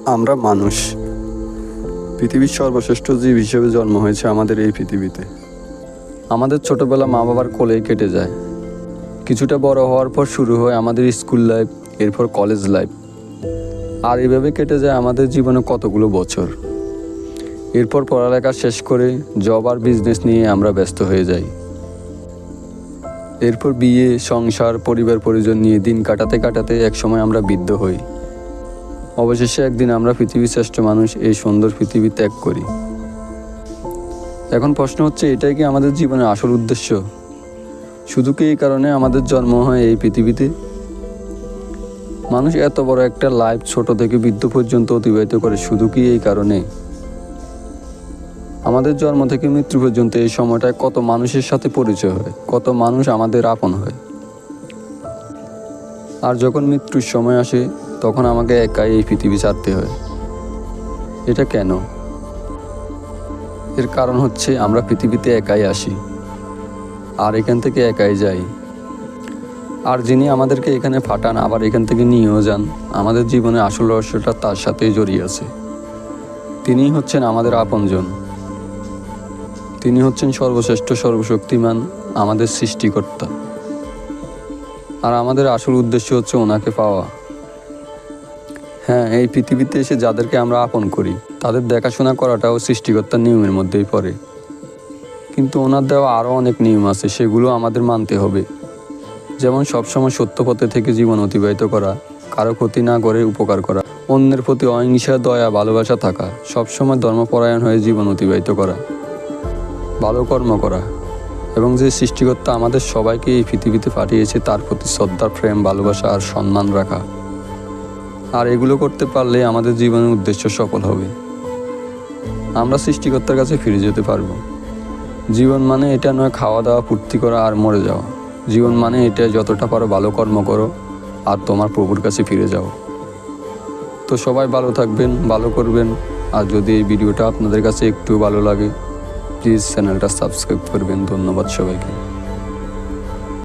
আমরা মানুষ পৃথিবীর সর্বশ্রেষ্ঠ জীব হিসেবে জন্ম হয়েছে আমাদের এই পৃথিবীতে। আমাদের ছোটবেলা মা বাবার কোলেই কেটে যায়। কিছুটা বড় হওয়ার পর শুরু হয় আমাদের স্কুল লাইফ, এরপর কলেজ লাইফ, আর এভাবে কেটে যায় আমাদের জীবনে কতগুলো বছর। এরপর পড়ালেখা শেষ করে জব আর বিজনেস নিয়ে আমরা ব্যস্ত হয়ে যাই। এরপর বিয়ে, সংসার, পরিবার পরিজন নিয়ে দিন কাটাতে কাটাতে একসময় আমরা বৃদ্ধ হই। অবশেষে একদিন আমরা পৃথিবীর শ্রেষ্ঠ মানুষ এই সুন্দর পৃথিবী ত্যাগ করি। এখন প্রশ্ন হচ্ছে, এটাই কি আমাদের জীবনের আসল উদ্দেশ্য? শুধু কি এই কারণে আমাদের জন্ম হয় এই পৃথিবীতে? মানুষ এত বড় একটা লাইফ ছোট থেকে বৃদ্ধ পর্যন্ত অতিবাহিত করে শুধু কি এই কারণে? আমাদের জন্ম থেকে মৃত্যু পর্যন্ত এই সময়টায় কত মানুষের সাথে পরিচয় হয়, কত মানুষ আমাদের আপন হয়। আর যখন মৃত্যুর সময় আসে তখন আমাকে একাই এই পৃথিবী ছাড়তে হয়। এটা কেন? এর কারণ হচ্ছে আমরা পৃথিবীতে একাই আসি আর এখান থেকে একাই যাই। আর যিনি আমাদেরকে এখানে পাঠান আবার এখান থেকে নিয়েও যান, আমাদের জীবনে আসল রহস্যটা তার সাথেই জড়িয়ে আছে। তিনিই হচ্ছেন আমাদের আপনজন। তিনি হচ্ছেন সর্বশ্রেষ্ঠ, সর্বশক্তিমান, আমাদের সৃষ্টিকর্তা। আর আমাদের আসল উদ্দেশ্য হচ্ছে ওনাকে পাওয়া। হ্যাঁ, এই পৃথিবীতে এসে যাদেরকে আমরা আপন করি তাদের দেখাশোনা করাটাও সৃষ্টিকর্তার নিয়মের মধ্যেই পড়ে। কিন্তু ওনার দেওয়া আরও অনেক নিয়ম আছে, সেগুলো আমাদের মানতে হবে। যেমন সবসময় সত্য পথে থেকে জীবন অতিবাহিত করা, কারো ক্ষতি না করে উপকার করা, অন্যের প্রতি অহিংসা, দয়া, ভালোবাসা থাকা, সবসময় ধর্মপরায়ণ হয়ে জীবন অতিবাহিত করা, ভালো কর্ম করা, এবং যে সৃষ্টিকর্তা আমাদের সবাইকে এই পৃথিবীতে পাঠিয়েছে তার প্রতি শ্রদ্ধা, প্রেম, ভালোবাসা আর সম্মান রাখা। আর এগুলো করতে পারলে আমাদের জীবনের উদ্দেশ্য সফল হবে। আমরা সৃষ্টিকর্তার কাছে ফিরে যেতে পারবো। জীবন মানে এটা নয় খাওয়া দাওয়া, ফুর্তি করা আর মরে যাওয়া। জীবন মানে এটা, যতটা পারো ভালো কর্ম করো আর তোমার প্রভুর কাছে ফিরে যাও। তো সবাই ভালো থাকবেন, ভালো করবেন। আর যদি এই ভিডিওটা আপনাদের কাছে একটু ভালো লাগে, প্লিজ চ্যানেলটা সাবস্ক্রাইব করবেন। ধন্যবাদ সবাইকে।